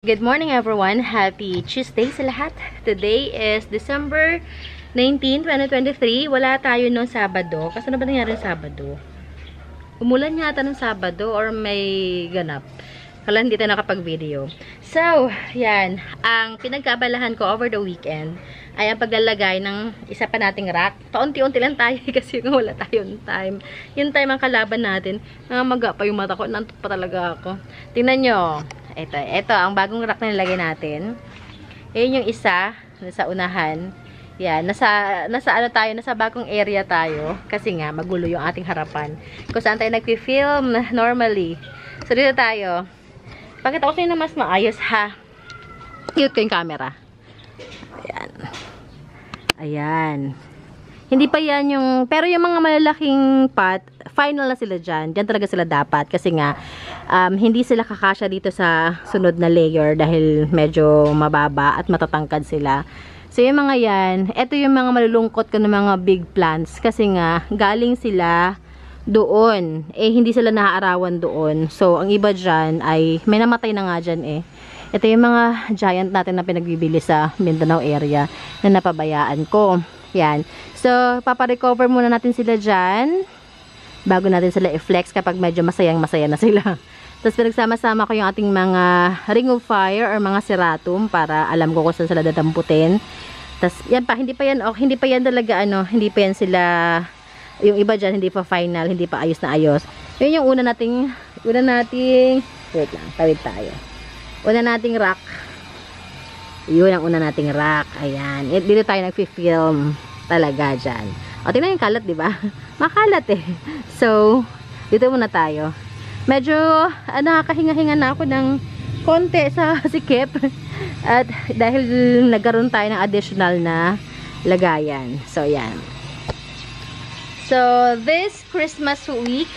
Good morning everyone! Happy Tuesday sa lahat! Today is December 19, 2023. Wala tayo nung Sabado. Kasi ano ba nangyari Sabado? Umulan yata nung Sabado or may ganap. Kala hindi tayo nakapag-video. So, yan. Ang pinagkabalahan ko over the weekend ay ang paglalagay ng isa pa nating rack. Paunti-unti lang tayo kasi kung wala tayong time. Yung time ang kalaban natin. Nangamaga pa yung mata ko. Nantok pa talaga ako. Tingnan nyo. Ito, ang bagong rack na nilagay natin. Ayun yung isa, nasa unahan. Yan, nasa ano tayo, nasa bagong area tayo. Kasi nga, magulo yung ating harapan. Kung saan tayo nag-film normally. So, dito tayo. Pakita ko sa'yo na mas maayos, ha? Cute ko yung camera. Ayan. Ayan. Hindi pa yan yung, pero yung mga malalaking pot, final na sila dyan. Dyan talaga sila dapat. Kasi nga, hindi sila kakasya dito sa sunod na layer dahil medyo mababa at matatangkad sila. So, yung mga yan, ito yung mga malulungkot ko ng mga big plants. Kasi nga, galing sila doon. Hindi sila naaarawan doon. So, ang iba dyan ay, may namatay na nga dyan Ito yung mga giant natin na pinagbibili sa Mindanao area na napabayaan ko. Yan. So, paparecover muna natin sila dyan bago natin sila i-flex kapag medyo masayang-masaya na sila. Tapos, pinagsama-sama ko yung ating mga ring of fire or mga seratum para alam ko kung saan sila dadamputin. Tapos, yan pa. Hindi pa yan talaga, hindi pa yan sila, yung iba dyan, hindi pa final, hindi pa ayos na ayos. Yun yung una nating, wait lang, tawid tayo. Una nating rack. Yun ang una nating rack. Ayan. Dito tayo nag-film talaga dyan. O, tingnan yung kalat, diba? Makalat So, dito muna tayo. Medyo, nakakahinga-hinga na ako ng konti sa sikip. At dahil nagkaroon tayo ng additional na lagayan. So, yan. So, this Christmas week,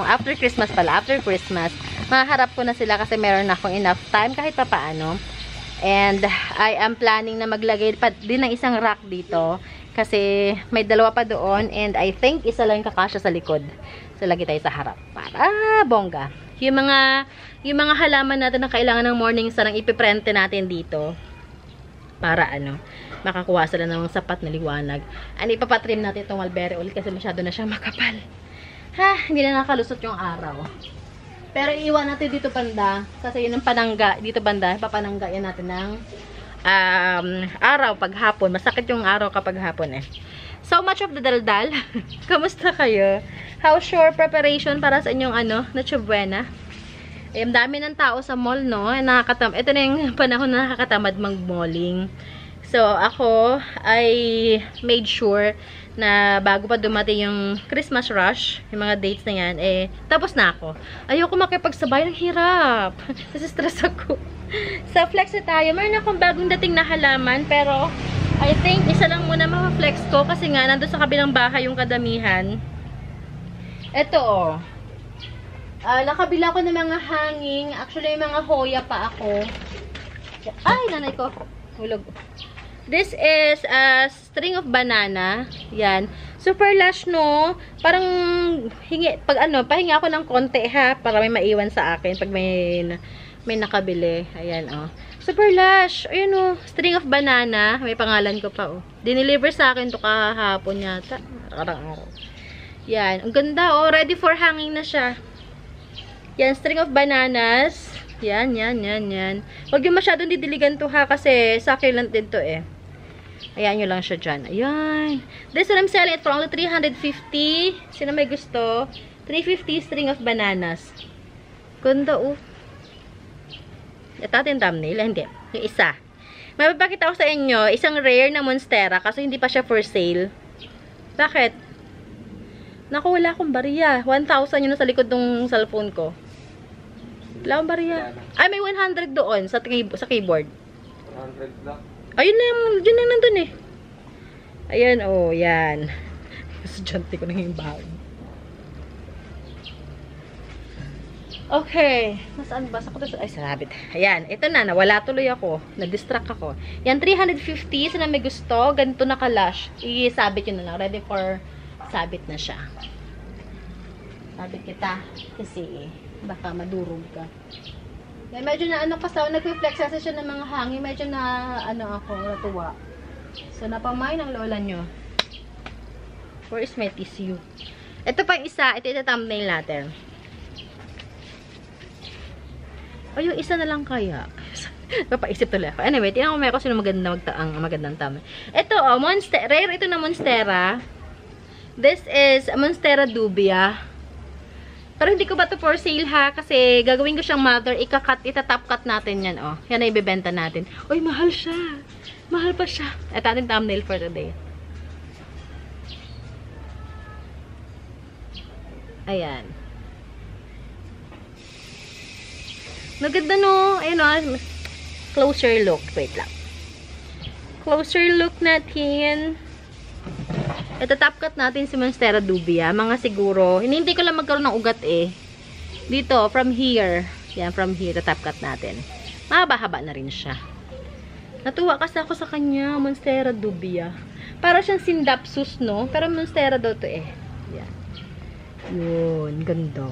after Christmas, maharap ko na sila kasi meron na akong enough time kahit papaano. And I am planning na maglagay pa din ng isang rack dito kasi may dalawa pa doon and I think isa lang kakasya sa likod. So lagi tayo sa harap para bongga. Yung mga halaman natin na kailangan ng morning sun ang ipiprente natin dito para makakuha sila ng sapat na liwanag. Ipapatrim natin itong mulberry ulit kasi masyado na siyang makapal. Hindi na nakalusot yung araw. Pero iiwan natin dito banda kasi yun ang panangga dito banda, papanangga yan natin ng araw paghapon. Masakit yung araw kapag hapon So much of the daldal. Kamusta kayo? How's your preparation para sa inyong Noche Buena? Dami ng tao sa mall, no? Ito na yung panahon na nakakatamad mag-malling. So, ako, I made sure na bago pa dumating yung Christmas rush, yung mga dates na yan, tapos na ako. Ayoko makipagsabay, ng hirap. Kasi stress ako. Sa flex tayo, meron akong bagong dating na halaman, pero I think isa lang muna ma-flex ko kasi nga, nandun sa kabilang bahay yung kadamihan. Ito, nakabila ko ng mga hanging. Actually, yung mga hoya pa ako. Ay, nanay ko. Hulog. This is a string of banana. Yan. Super lush, no? Parang pahinga ako ng konti, para may maiwan sa akin pag may nakabili. Ayan, Super lush. Ayun, string of banana. May pangalan ko pa, Dineliver sa akin to kahapon yata. Karang araw. Yan. Ang ganda, Ready for hanging na siya. Yan, string of bananas. Yan. Huwag yung masyadong didiligan to, kasi succulent din to, Ayan nyo lang siya dyan. Ayan. This one, I'm selling it for only 350. Sino may gusto? 350 string of bananas. Ganda, Ito ating thumbnail. Hindi. Yung isa. Mapapakita ko sa inyo, isang rare na monstera kasi hindi pa siya for sale. Bakit? Naku, wala akong bariya. 1,000 yun sa likod ng cellphone ko. Wala akong bariya. Ay, may 100 doon sa keyboard. 100 lang. Ayun na, yun na nandun Ayan, yan. Estudyante ko na yung bahay. Okay. Nasaan ba? Ay, sa rabbit. Ayan, ito na. Nawala tuloy ako. Na-distract ako. Yan, 350. Sino may gusto? Ganito na ka-lash. I-sabit yun na lang. Ready for sabit na siya. Sabit kita. Kasi, baka madurog ka. Yan, medyo na ano kasi, nag-reflex kasi siya ng mga hangin. Medyo na, ano ako, natuwa. So, napamay ng lola nyo. Where is my tissue? Ito pa yung isa, ito thumbnail natin. O, yung isa na lang kaya. Papaisip tuloy ako. Anyway, tingnan ko may ako sino magandang thumbnail. Ito, rare ito na Monstera. This is Monstera dubia. Pero hindi ko ba ito for sale ha? Kasi gagawin ko siyang mother. Itatop cut natin yan, oh. Yan na ibebenta natin. Uy, mahal siya. Mahal pa siya. Ito ating thumbnail for today. Ayan. Maganda no. Ayan o. Closer look. Wait lang. Closer look natin. Ito top cut natin si Monstera dubia. Mga siguro. Hinihintay ko lang magkaroon ng ugat eh. Dito. From here. Yan. From here. Top cut natin. Mahaba-haba na rin siya. Natuwa kasi ako sa kanya. Monstera dubia. Para siyang Sindapsus no. Pero Monstera daw to eh. Yan. Yun. Ganda.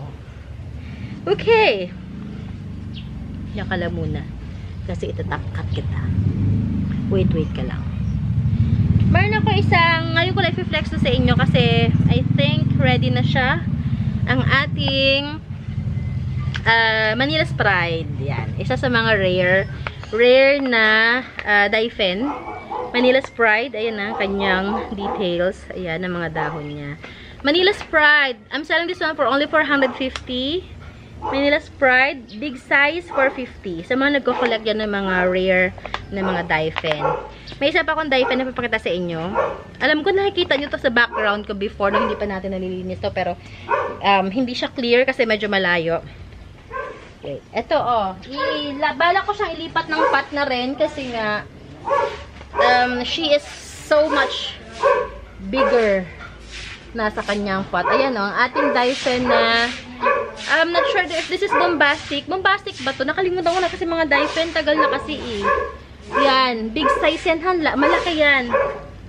Okay. Yan ka lang muna. Kasi ito top cut kita. Wait ka lang. Meron ako isang, ngayon ko lang i-flex na sa inyo kasi I think ready na siya. Ang ating Manila's Pride. Yan. Isa sa mga rare na Daifen. Manila's Pride. Ayan na, kanyang details. Ayan, ang mga dahon niya. Manila's Pride. I'm selling this one for only 450. Manila's Pride, big size, 450. Sa mga nagko-collect yan ng mga rare na mga Daifen. May isa pa akong Daifen na papakita sa inyo. Alam ko nakikita nyo to sa background ko before nung hindi pa natin nalilinis to. Pero hindi siya clear kasi medyo malayo. Okay. Ito bala ko siyang ilipat ng pot na rin kasi nga she is so much bigger nasa kanyang pot. Ayan o, ang ating Daifen na I'm not sure if this is bombastic. Bombastic ba to? Nakalimutan ko na kasi mga Daifen. Tagal na kasi eh. Yan. Big size yan. Malaki yan.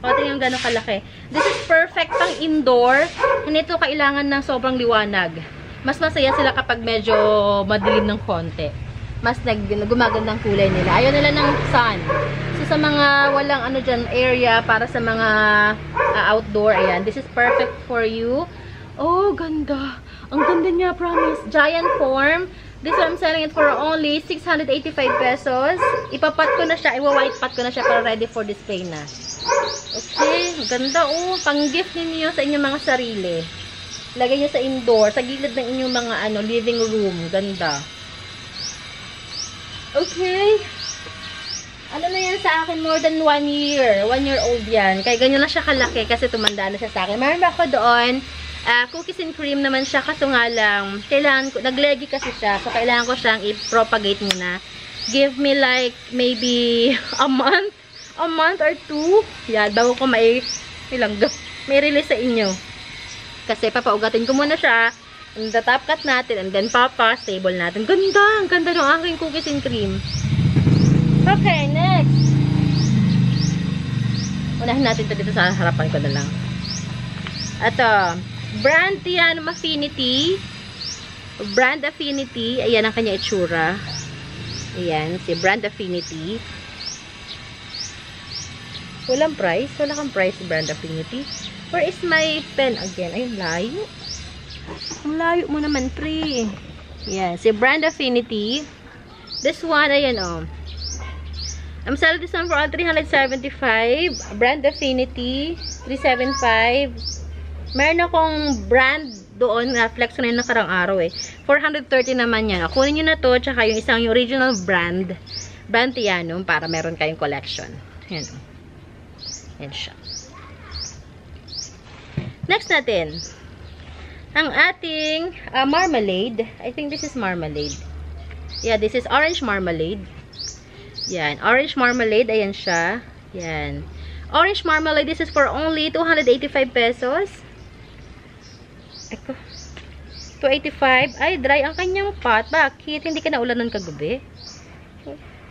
O, tingnan gano'ng kalaki. This is perfect pang indoor. Hindi ito kailangan ng sobrang liwanag. Mas masaya sila kapag medyo madilim ng konti. Mas gumagandang kulay nila. Ayaw nila ng sun. So, sa mga walang ano dyan, area para sa mga outdoor, ayan. This is perfect for you. Oh, ganda. Ang ganda niya, promise. Giant form. This one, I'm selling it for only 685 pesos. Ipapat ko na siya. Iwa-white pot ko na siya para ready for display na. Okay. Ganda, oh. Pang-gift ninyo sa inyong mga sarili. Lagay nyo sa indoor. Sa gilid ng inyong mga living room. Ganda. Okay. Ano na yan sa akin? More than 1 year. 1 year old yan. Kaya ganyan na siya kalaki kasi tumanda na siya sa akin. Meron ba ako doon? Cookies and cream naman siya, kaso nga lang, kailangan ko, nagleggy kasi siya, so kailangan ko siyang i-propagate muna. Give me like, maybe, a month or 2, yan, bago ko may release sa inyo. Kasi papaugatin ko muna siya, and the top cut natin, and then stable natin. Ganda, ang ganda ng aking cookies and cream. Okay, next. Unahin natin ito dito sa harapan ko na lang. Ito, brand yan, Affinity. Brand Affinity. Ayan ang kanya itsura. Ayan, si Brand Affinity. Walang price. Wala kang price, Brand Affinity. Where is my pen again? Ayun, layo. Ang layo mo naman, pre. Ayan, si Brand Affinity. This one, ayan o. I'm selling this one for 375. Brand Affinity, 375. Meron akong brand doon na flex ko na yung nakarang araw eh. 430 naman yan. Kunin nyo na to, tsaka yung isang yung original brand. Brand Tianum para meron kayong collection. Yan. Yan siya. Next natin. Ang ating marmalade. I think this is marmalade. Yeah, this is orange marmalade. Yan. Orange marmalade. Ayan siya. Yan. Orange marmalade. This is for only 285 pesos. Eko. 285. Ay, dry ang kanyang pot. Bakit? Hindi ka naulan ng kagabi.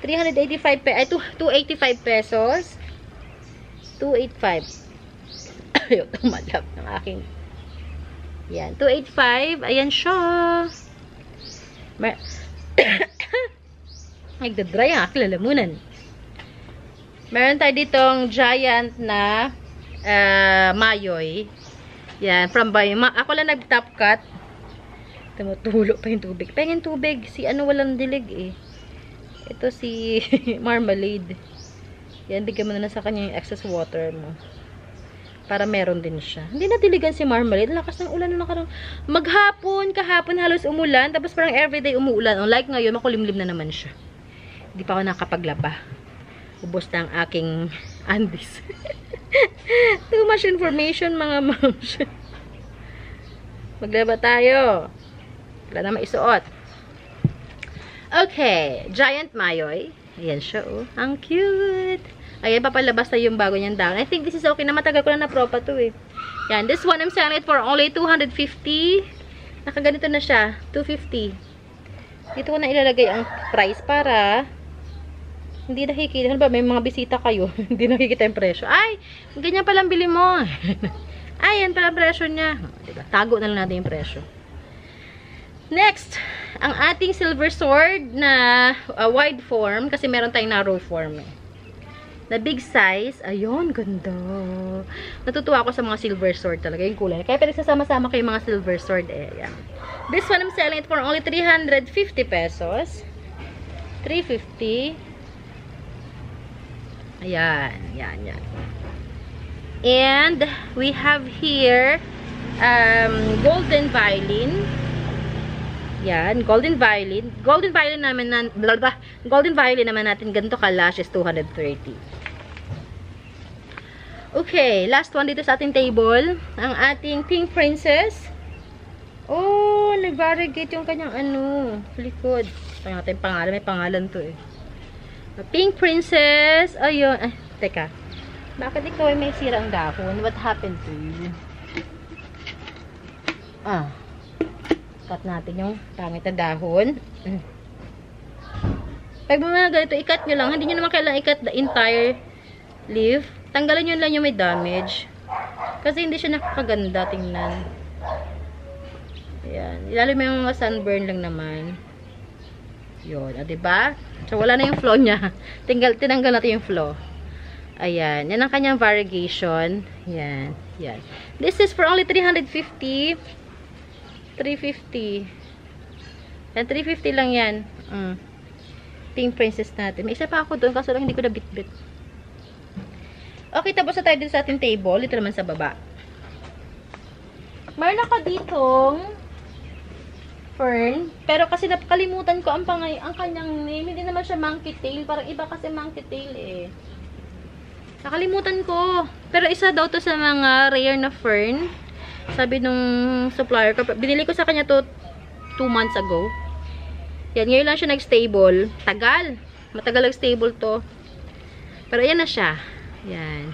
385 ay 285 pesos. 285. Ayaw, tumalab ng aking. Yan. 285. Ayan siya. Nagdadry ang aking lalamunan. Meron tayo ditong giant na mayoy. Yan, from Bayo. Ako lang nag-top cut. Tumutulo pa yung tubig. Pengin tubig. Si ano walang dilig eh. Ito si marmalade. Yan, bigyan mo na sa kanya yung excess water mo. Para meron din siya. Hindi na diligan si marmalade. Lakas ng ulan na nakarang. Maghapon, kahapon halos umulan. Tapos parang everyday umuulan. Like ngayon, makulimlim na naman siya. Hindi pa ako nakapaglaba. Ubos na ang aking andis. Too much information, mga moms. Maglaba tayo. Wala na maisuot. Okay. Giant mayoy. Ayan siya, oh. Ang cute. Ayan, papalabas na yung bago niyang down. I think this is okay na. Matagal ko na na-propa to, eh. Yan. This one, I'm selling it for only 250. Nakaganito na siya. 250. Dito ko na ilalagay ang price para hindi nakikita. Ano ba? May mga bisita kayo. Hindi nakikita yung presyo. Ay! Ganyan palang bili mo. Ay, yan palang presyo niya. Diba? Tago na lang natin yung presyo. Next, ang ating silver sword na wide form. Kasi meron tayong narrow form, eh. Na big size. Ayun, ganda. Natutuwa ako sa mga silver sword talaga. Yung kulay. Kaya pinagsasama-sama kayo mga silver sword, eh. Yan. This one, I'm selling it for only 350 pesos. 350. Ayan. Yan, yan. And, we have here, golden violin. Yan, golden violin. Golden violin naman natin ganito kalash is 230. Okay, last one dito sa ating table. Ang ating pink princess. Oh, nag-variegate yung kanyang ano, likod. Ito natin pangalan, may pangalan to eh. Pink princess. Ayun, teka. Bakit ikaw ay may sirang dahon? What happened to you? Cut natin yung pangit na dahon. Pag mga ganito, ikat nyo lang. Hindi nyo naman kailangan ikat the entire leaf. Tanggalan nyo lang yung may damage. Kasi hindi siya nakakaganda tingnan. Ayan. Lalo may mga sunburn lang naman. Yun. Diba? So, wala na yung flow niya. Tinanggal natin yung flow. Ayan. Yan ang kanyang variegation. Yan. Yan. This is for only 350. 350. Yan, 350 lang yan. Pink princess natin. May isa pa ako doon kasi lang hindi ko na bit-bit. Okay, tapos na tayo dito sa ating table. Ito naman sa baba. Meron ako ditong fern. Pero kasi nakalimutan ko ang kanyang name. Hindi naman siya monkey tail. Parang iba kasi monkey tail eh. Nakalimutan ko. Pero isa daw to sa mga rare na fern. Sabi nung supplier ko. Binili ko sa kanya to 2 months ago. Yan, ngayon lang siya nag-stable. Tagal. Matagal nag-stable to. Pero ayan na siya. Yan.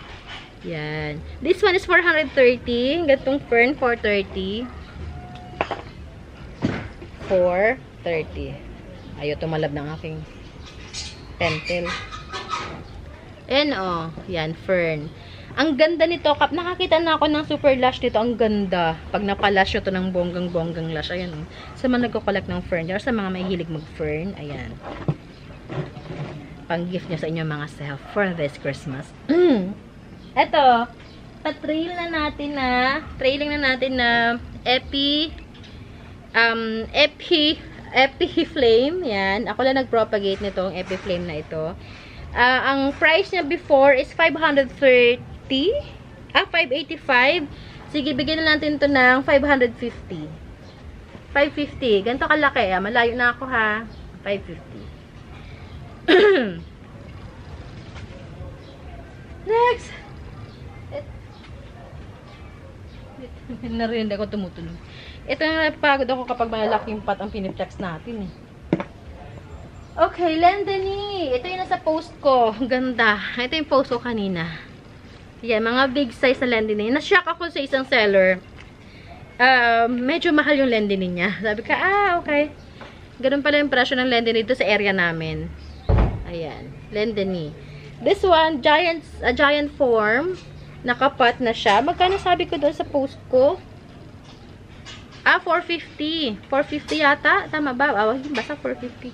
Yan. This one is 430. Gatong fern, 430. 430. Ayaw tumalab ng aking pentel. Ayan o. Yan, fern. Ang ganda nito. Nakakita na ako ng super lash nito. Ang ganda. Pag napalash ito ng bonggang-bonggang lash. Ayan o. Sa mga nagko-collect ng fern. Or sa mga may hilig mag-fern. Ayan. Pang-gift nyo sa inyong mga self for this Christmas. Eto. Pa-trailing na natin na Epi Flame. Yan. Ako lang nag-propagate nitong Epi Flame na ito. Ang price niya before is 530. 585. Sige, bigyan na natin ito ng 550. 550. Ganito kalaki. Malayo na ako ha. 550. Next. Narinig ako tumutunog. Ito na napagod ako kapag malaking pot ang piniplex natin eh. Okay, Lendany. Ito yung nasa post ko. Ganda. Ito yung post ko kanina. Yan, mga big size na Lendany. Na-shock ako sa isang seller. Medyo mahal yung Lendany niya. Sabi ka, okay. Ganun pala yung presyo ng Lendany dito sa area namin. Ayan, Lendany. This one, giant form. Nakapat na siya. Magkano sabi ko doon sa post ko? 450. 450 yata. Tama ba? Basta 450.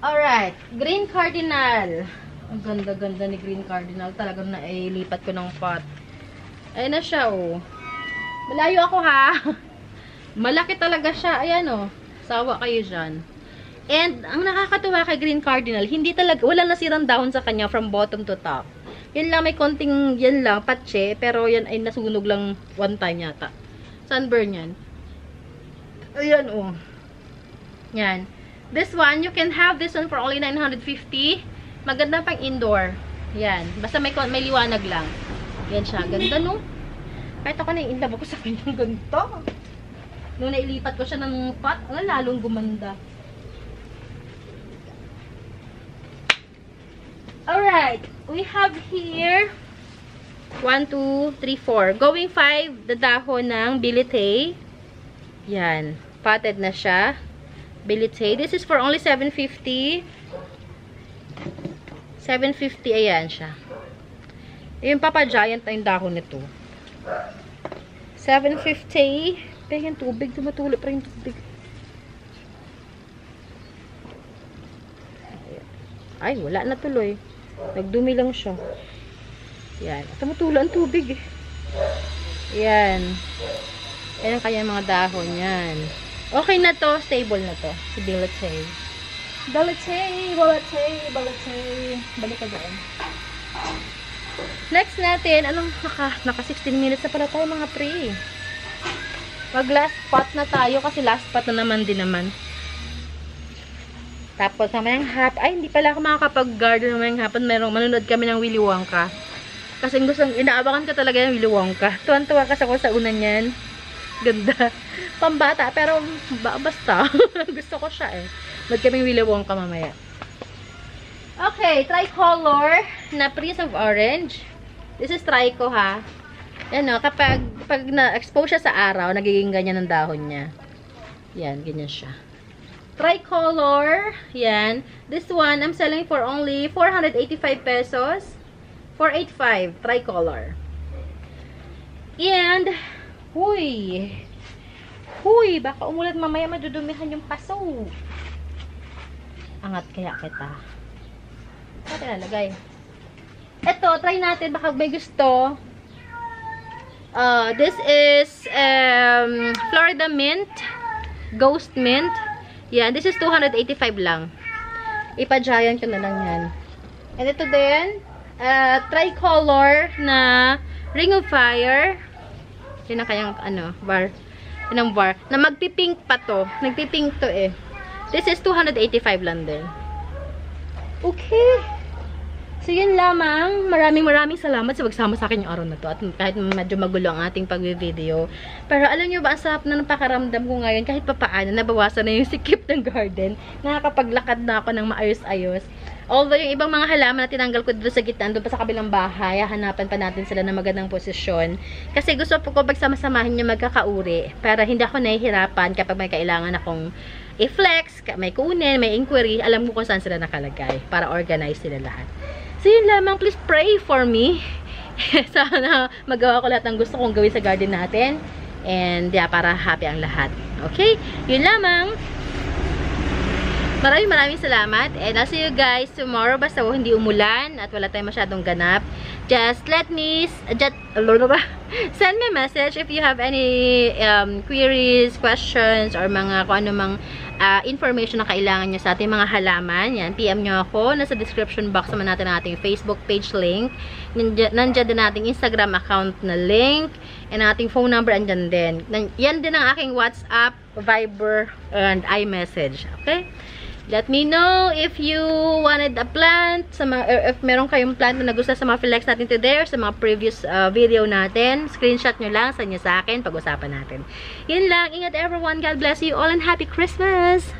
Alright, green cardinal. Ang ganda-ganda ni green cardinal. Talagang nailipat ko ng pot. Ayan na siya, oh. Malayo ako, ha? Malaki talaga siya. Ayan, oh. Sawa kayo dyan. And, ang nakakatuwa kay green cardinal, hindi talaga, wala nasirang dahon sa kanya from bottom to top. Yan lang, may konting, yan lang, patche. Pero yan ay nasunog lang one time yata. Sunburn yan. Ayan, oh. Yan. This one, you can have this one for only 950. Maganda pang indoor. Yan. Basta may liwanag lang. Yan siya. Ganda, no? Kahit ako na-inlove ako sa kanyang ganito. Nung nailipat ko siya ng pot, lalong gumanda. Alright. We have here 1, 2, 3, 4. Going 5, the dahon ng bilite. Yan. Potted na siya. Bilite. This is for only 750. 750, ayan siya. Yung Papa Giant na yung dahon nito. 750. Kaya yung tubig, tumatulip pa yung tubig. Ay, wala na tuloy. Nagdumi lang siya. Yan. Tumutulo ang tubig eh. Yan. Yan ang kanyang mga dahon. Yan. Okay na to. Stable na to. Si Bilite. Balik ka doon. Next natin, anong naka 16 minutes na pala tayo mga pre. Mag last spot na tayo kasi last spot na naman din naman. Tapos mamayang hapon, ay hindi pala ako makakapag-garden mamayang hapon, manonood kami ng Willy Wonka. Kasi inaabangan ko talaga yung Willy Wonka. Tuwan-tuwa kasi ako sa una niyan. Ganda. Pambata, pero basta. Gusto ko siya eh. Mag kami Willy Wonka mamaya. Okay, tricolor na Prince of Orange. This is trico, ha. Yan, kapag na-expose siya sa araw, nagiging ganyan ang dahon niya. Yan, ganyan siya. Tricolor. Yan. This one, I'm selling for only 485 pesos. 485. Tricolor. And, huy, baka umulat mamaya madudumihan yung paso. Angat kaya kita. Saan tinalagay? Ito, try natin. Baka may gusto. This is Florida Mint. Ghost Mint. Yan. This is 285 lang. Ipa-giant ko na lang yan. And ito din. Tricolor na Ring of Fire. Yun ang kayang bar. Yun ang bar. Na magpipink pa to. Nagpipink to eh. This is 285 lang din. Okay. So, yun lamang. Maraming salamat sa pagsama sa akin yung araw na to. At kahit medyo magulo ang ating pag-video. Pero alam nyo ba, ang sarap na napakaramdam ko ngayon. Kahit papaano, nabawasan na yung sikip ng garden. Nakakapaglakad na ako ng maayos-ayos. Although, yung ibang mga halaman na tinanggal ko dito sa gitna, doon pa sa kabilang bahay, hanapan pa natin sila ng magandang posisyon. Kasi gusto ko pagsama-samahin yung magkakauri. Para hindi ako nahihirapan kapag may kailangan akong i-flex, may kunin, may inquiry, alam ko kung saan sila nakalagay. Para organize sila lahat. So, yun lamang. Please pray for me. Sana magawa ko lahat ng gusto kong gawin sa garden natin. And, yeah, para happy ang lahat. Okay? Yun lamang. Maraming salamat. And I'll see you guys tomorrow. Basta hindi umulan at wala tayong masyadong ganap. Just let me send me a message if you have any queries, questions, or mga kung anumang information na kailangan nyo sa ating mga halaman. Yan, PM nyo ako. Nasa description box naman natin ang ating Facebook page link. Nandiyan din ating Instagram account na link. And ating phone number andyan din. Yan din ang aking WhatsApp, Viber, and iMessage. Okay? Let me know if you wanted a plant, if meron kayong plant na gusto sa mga flex natin today or sa mga previous video natin. Screenshot nyo lang, send nyo sa akin, pag-usapan natin. Yun lang. Ingat everyone. God bless you all and happy Christmas!